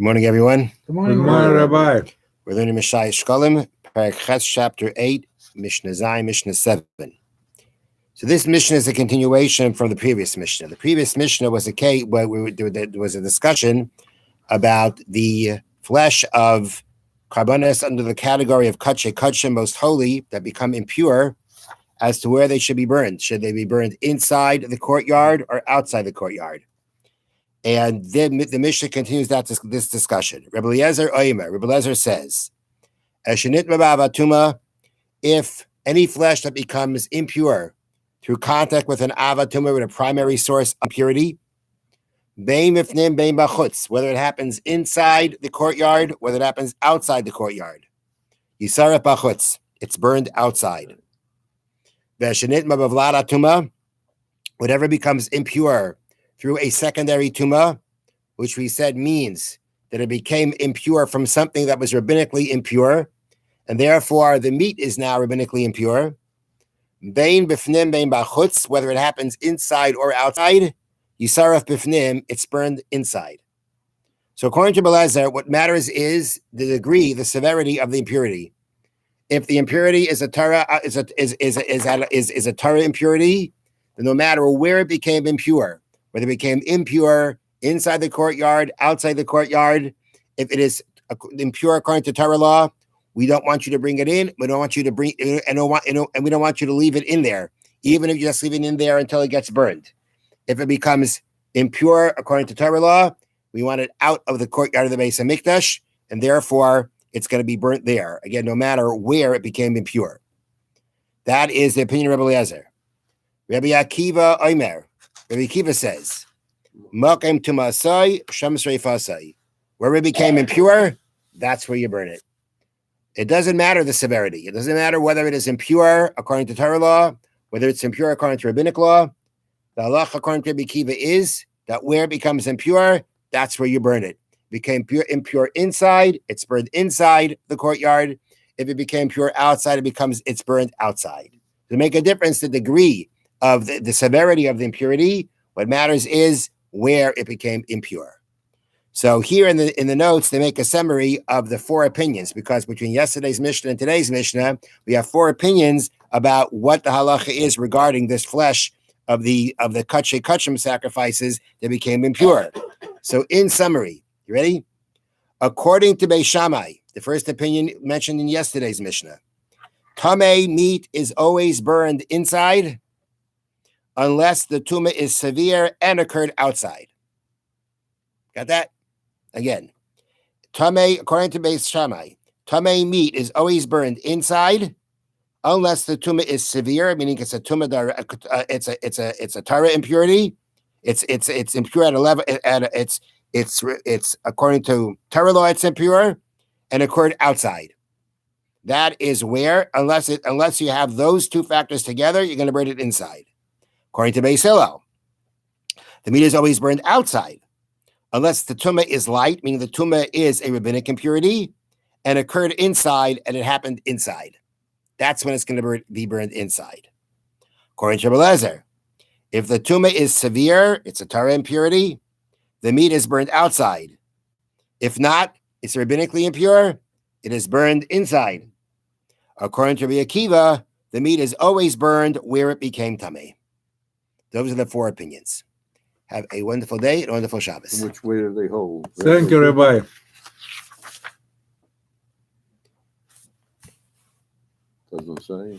Good morning, everyone. Good morning, Good morning, Rabbi. We're learning Mishnah Shkalim, Parak Ches, chapter 8, Mishna Zayin, Mishna 7. So this Mishnah is a continuation from the previous Mishnah. The previous Mishnah was there was a discussion about the flesh of karbanos under the category of kadshe kadshe, most holy, that become impure, as to where they should be burned. Should they be burned inside the courtyard or outside the courtyard? And then the Mishnah continues this discussion. Rebbe Eliezer says, if any flesh that becomes impure through contact with an avatuma, with a primary source of impurity, whether it happens inside the courtyard, whether it happens outside the courtyard, it's burned outside. Whatever becomes impure through a secondary tuma, which we said means that it became impure from something that was rabbinically impure, and therefore the meat is now rabbinically impure. Bein bifnim, bein bachutz, whether it happens inside or outside, yisaraf bifnim, it's burned inside. So according to Belezer, what matters is the degree, the severity of the impurity. If the impurity is a Torah is a Torah impurity, then no matter where it became impure, whether it became impure inside the courtyard, outside the courtyard, if it is impure according to Torah law, we don't want you to bring it in. We don't want you to bring, and we don't want you to leave it in there, even if you just leave it in there until it gets burned. If it becomes impure according to Torah law, we want it out of the courtyard of the Beis HaMikdash, and therefore it's going to be burnt there. Again, no matter where it became impure. That is the opinion of Rebbe Eliezer. Rabbi Akiva Omer. Rabbi Akiva says, "Makem tumasai, shamsrei fasai." Where it became impure, that's where you burn it. It doesn't matter the severity. It doesn't matter whether it is impure according to Torah law, whether it's impure according to rabbinic law. The halacha according to Rabbi Akiva is that where it becomes impure, that's where you burn it. It became impure inside, it's burned inside the courtyard. If it became pure outside, it's burned outside. To make a difference, the degree of the severity of the impurity, what matters is where it became impure. So here in the notes, they make a summary of the four opinions, because between yesterday's Mishnah and today's Mishnah, we have four opinions about what the halacha is regarding this flesh of the kadshe kachim sacrifices that became impure. So in summary, you ready? According to Beis Shammai, the first opinion mentioned in yesterday's Mishnah, tamei meat is always burned inside, unless the tumah is severe and occurred outside. Got that? Again, tamei, according to Beis Shammai, tamei meat is always burned inside, unless the tumah is severe, meaning it's a tumah, it's a Torah impurity. It's impure at a level, it's according to Torah law, it's impure and occurred outside. That is where, unless you have those two factors together, you're going to burn it inside. According to Beis Hillel, the meat is always burned outside, unless the tumah is light, meaning the tumah is a rabbinic impurity, and occurred inside, and it happened inside. That's when it's going to be burned inside. According to Rebbe Eliezer, if the tumah is severe, it's a Torah impurity, the meat is burned outside. If not, it's rabbinically impure, it is burned inside. According to Rabbi Akiva, the meat is always burned where it became tamei. Those are the four opinions. Have a wonderful day and a wonderful Shabbos. Which way do they hold? Thank you, Rabbi. Doesn't say.